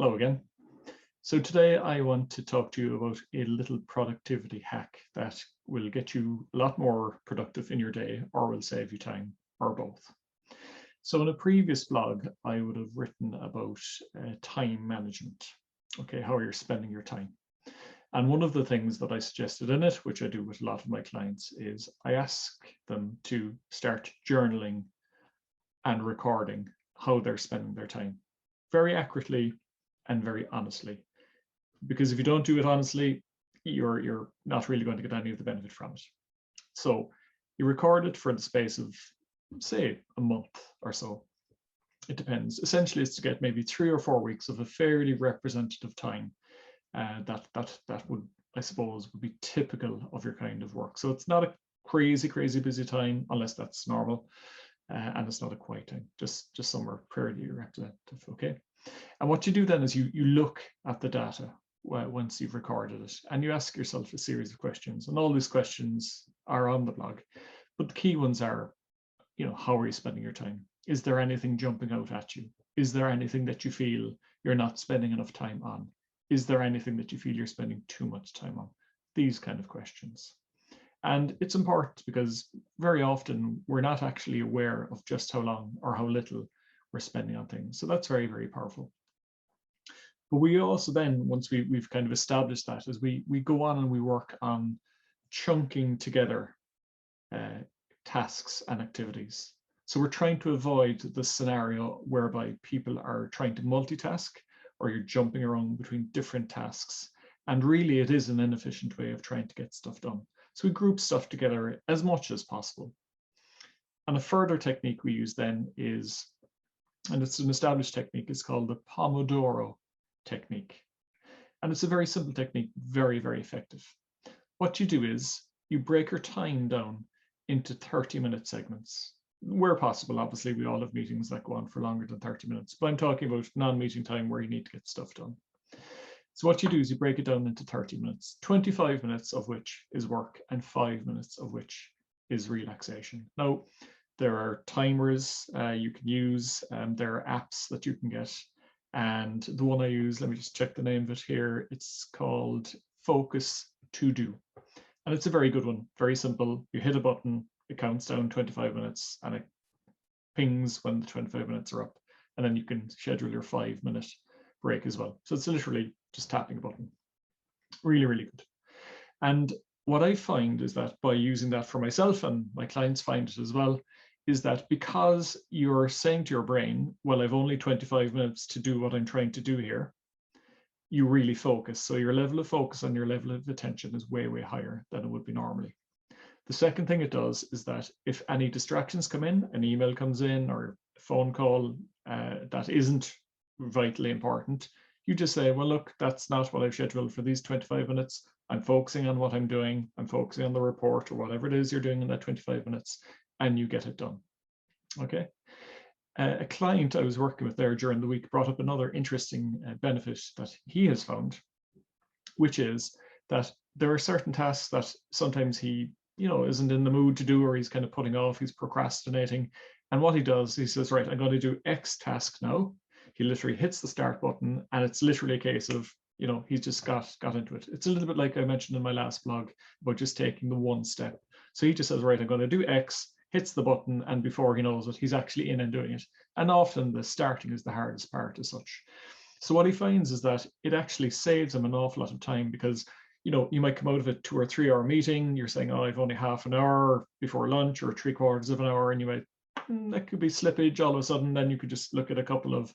Hello again. So today I want to talk to you about a little productivity hack that will get you a lot more productive in your day or will save you time or both. So in a previous blog, I would have written about time management, okay, how you're spending your time. And one of the things that I suggested in it, which I do with a lot of my clients, is I ask them to start journaling and recording how they're spending their time very accurately and very honestly. Because if you don't do it honestly, you're not really going to get any of the benefit from it. So you record it for the space of, say, a month or so. It depends. Essentially, it's to get maybe 3 or 4 weeks of a fairly representative time that would, I suppose, would be typical of your kind of work. So it's not a crazy busy time, unless that's normal, and it's not a quiet time, just somewhere fairly representative. Okay. And what you do then is you look at the data once you've recorded it, and you ask yourself a series of questions. And all these questions are on the blog, but the key ones are, how are you spending your time? Is there anything jumping out at you? Is there anything that you feel you're not spending enough time on? Is there anything that you feel you're spending too much time on? These kind of questions. And it's important because very often we're not actually aware of just how long or how little we're spending on things. So that's very powerful. But we also then, once we've kind of established that, is we go on and we work on chunking together tasks and activities. So we're trying to avoid the scenario whereby people are trying to multitask, or you're jumping around between different tasks. And really, it is an inefficient way of trying to get stuff done. So we group stuff together as much as possible. And a further technique we use then is, and it's an established technique, it's called the Pomodoro technique. And it's a very simple technique, very effective. What you do is you break your time down into 30-minute segments. Where possible, obviously, we all have meetings that go on for longer than 30 minutes, but I'm talking about non-meeting time where you need to get stuff done. So what you do is you break it down into 30 minutes, 25 minutes of which is work and 5 minutes of which is relaxation. Now, there are timers you can use, and there are apps that you can get. And the one I use, let me just check the name of it here. It's called Focus To Do. And it's a very good one, very simple. You hit a button, it counts down 25 minutes, and it pings when the 25 minutes are up. And then you can schedule your 5-minute break as well. So it's literally just tapping a button. Really good. And what I find is that by using that for myself, and my clients find it as well, is that because you're saying to your brain, well, I've only 25 minutes to do what I'm trying to do here, you really focus. So your level of focus and your level of attention is way higher than it would be normally. The second thing it does is that if any distractions come in, an email comes in or a phone call that isn't vitally important, you just say, well, look, that's not what I've scheduled for these 25 minutes. I'm focusing on what I'm doing. I'm focusing on the report or whatever it is you're doing in that 25 minutes, and you get it done. Okay. A client I was working with there during the week brought up another interesting benefit that he has found, which is that there are certain tasks that sometimes he, isn't in the mood to do, or he's kind of putting off, he's procrastinating. And what he does, he says, right, I'm going to do X task now. He literally hits the start button, and it's literally a case of, he's just got into it. It's a little bit like I mentioned in my last blog about just taking the one step. So he just says, right, I'm going to do X, hits the button, and before he knows it, he's actually in and doing it. And often the starting is the hardest part as such. So what he finds is that it actually saves him an awful lot of time, because you might come out of a 2 or 3 hour meeting, you're saying, oh, I've only half an hour before lunch or 3/4 of an hour, and you might, that could be slippage. All of a sudden, then you could just look at a couple of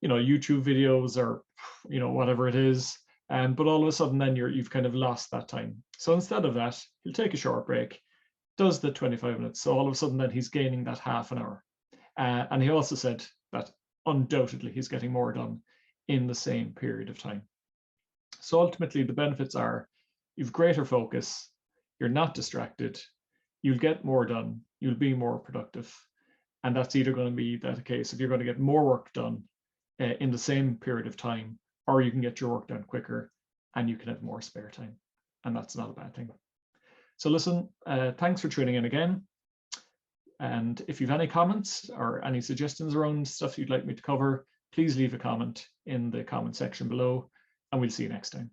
YouTube videos or whatever it is, but all of a sudden then you've kind of lost that time. So instead of that, he'll take a short break, does the 25 minutes. So all of a sudden then he's gaining that half an hour. And he also said that undoubtedly he's getting more done in the same period of time. So ultimately the benefits are you've greater focus, you're not distracted, you'll get more done, you'll be more productive. And that's either going to be that case if you're going to get more work done in the same period of time, or you can get your work done quicker and you can have more spare time. And that's not a bad thing. So listen, thanks for tuning in again. And if you've any comments or any suggestions around stuff you'd like me to cover, please leave a comment in the comment section below, and we'll see you next time.